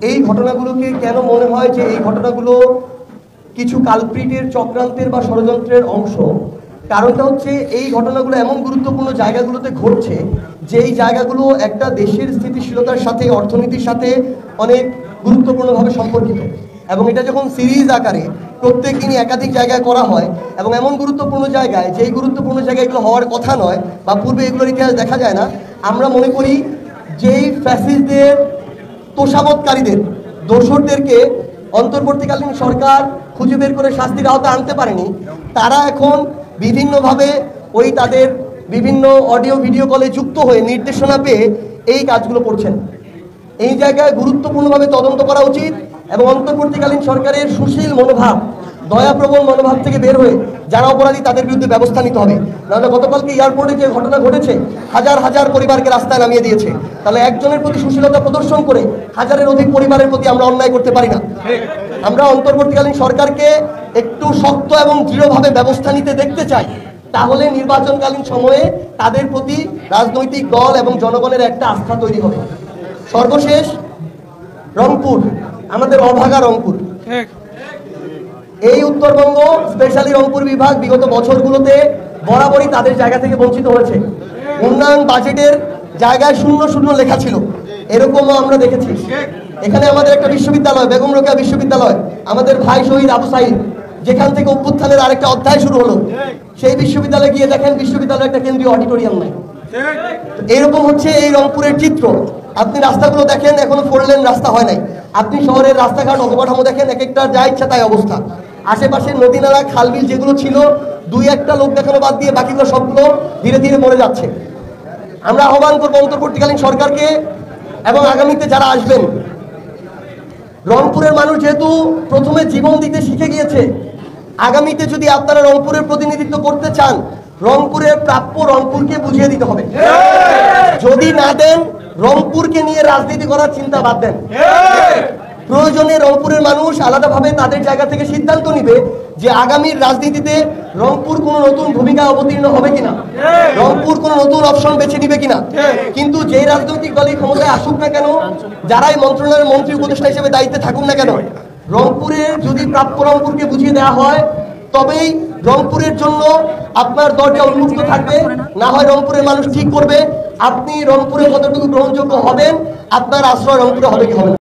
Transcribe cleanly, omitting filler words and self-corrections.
এই ঘটনাগুলোকে কেন মনে হয় যে এই ঘটনাগুলো কিছু কালপ্রিটের চক্রান্তের বা ষড়যন্ত্রের অংশ? কারণটা হচ্ছে এই ঘটনাগুলো এমন গুরুত্বপূর্ণ জায়গাগুলোতে ঘটছে যে এই জায়গাগুলো একটা দেশের স্থিতিশীলতার সাথে, অর্থনীতির সাথে অনেক গুরুত্বপূর্ণভাবে সম্পর্কিত। এবং এটা যখন সিরিজ আকারে প্রত্যেক দিনই একাধিক জায়গায় করা হয় এবং এমন গুরুত্বপূর্ণ জায়গায়, যেই গুরুত্বপূর্ণ জায়গায় এগুলো হওয়ার কথা নয় বা পূর্বে এগুলোর ইতিহাস দেখা যায় না, আমরা মনে করি যেই ফ্যাসিস্টদের, তোষামতকারীদের, দোসরদেরকে অন্তর্বর্তীকালীন সরকার খুঁজে বের করে শাস্তির আওতায় আনতে পারেনি, তারা এখন বিভিন্নভাবে ওই তাদের বিভিন্ন অডিও ভিডিও কলে যুক্ত হয়ে নির্দেশনা পেয়ে এই কাজগুলো করছেন। এই জায়গায় গুরুত্বপূর্ণভাবে তদন্ত করা উচিত এবং অন্তর্বর্তীকালীন সরকারের সুশীল মনোভাব, দয়াপ্রবণ মনোভাব থেকে বের হয়ে যারা অপরাধী তাদের বিরুদ্ধে ব্যবস্থা নিতে হবে। নাহলে গতকালকে এয়ারপোর্টে যে ঘটনা ঘটেছে, হাজার হাজার পরিবারকে রাস্তায় নামিয়ে দিয়েছে, তাহলে একজনের প্রতি সুশীলতা প্রদর্শন করে হাজারের অধিক পরিবারের প্রতি আমরা অন্যায় করতে পারি না। আমরা অন্তর্বর্তীকালীন সরকারকে একটু শক্ত এবং দৃঢ়ভাবে ব্যবস্থা নিতে দেখতে চাই, তাহলে নির্বাচনকালীন সময়ে তাদের প্রতি রাজনৈতিক দল এবং জনগণের একটা আস্থা তৈরি হবে। সর্বশেষ রংপুর, আমাদের অভাগা রংপুর। এই উত্তরবঙ্গ, স্পেশালি রংপুর বিভাগ বিগত বছরগুলোতে বরাবরই তাদের জায়গা থেকে বঞ্চিত হয়েছে। উন্নয়ন বাজেটের জায়গায় শূন্য শূন্য লেখা ছিল, এরকমও আমরা দেখেছি। এখানে আমাদের একটা বিশ্ববিদ্যালয়, বেগম রোকেয়া বিশ্ববিদ্যালয়, আমাদের ভাই শহীদ আবু সাইদ, যেখান থেকে অভ্যুত্থানের আরেকটা অধ্যায় শুরু হলো, সেই বিশ্ববিদ্যালয়ে গিয়ে দেখেন বিশ্ববিদ্যালয়ে একটা কেন্দ্রীয় অডিটোরিয়াম নাই। এরকম হচ্ছে এই রংপুরের চিত্র। আপনি রাস্তাগুলো দেখেন, এখনো 4 লেন রাস্তা হয় নাই। আপনি শহরের রাস্তাঘাট, অবকাঠামো দেখেন, এক একটা যা ইচ্ছা তাই অবস্থা। আশেপাশে নদী নালা, খালবিল যেগুলো ছিল, 2-1টা লোক দেখানো বাদ দিয়ে বাকিগুলো সবগুলো ধীরে ধীরে মরে যাচ্ছে। আমরা আহ্বান করবো অন্তর্বর্তীকালীন সরকারকে এবং আগামীতে যারা আসবেন, রংপুরের মানুষ যেহেতু প্রথমে জীবন দিতে শিখে গিয়েছে, আগামীতে যদি আপনারা রংপুরের প্রতিনিধিত্ব করতে চান, রংপুরের প্রাপ্য রংপুরকে বুঝিয়ে দিতে হবে। যদি না দেন, রংপুরকে নিয়ে রাজনীতি করার চিন্তা বাদ দেন। প্রয়োজনে রংপুরের মানুষ আলাদাভাবে তাদের জায়গা থেকে সিদ্ধান্ত নিবে যে আগামীর রাজনীতিতে রংপুর কোনো নতুন ভূমিকা অবতীর্ণ হবে কিনা, রংপুর কোনো নতুন অপশন বেছে নিবে কিনা। কিন্তু যেই রাজনৈতিক দলই ক্ষমতায় আসুক না কেন, যারাই মন্ত্রণালয়ের মন্ত্রী উপদেষ্টা হিসেবে দায়িত্বে থাকুক না কেন, রংপুরের যদি প্রাপ্য রংপুরকে বুঝিয়ে দেওয়া হয়, তবেই রংপুরের জন্য আপনার দরজা উন্মুক্ত থাকবে। না হয় রংপুরের মানুষ ঠিক করবে আপনি রংপুরে কতটুকু গ্রহণযোগ্য হবেন, আপনার আশ্রয় রংপুরে হবে কি হবে না।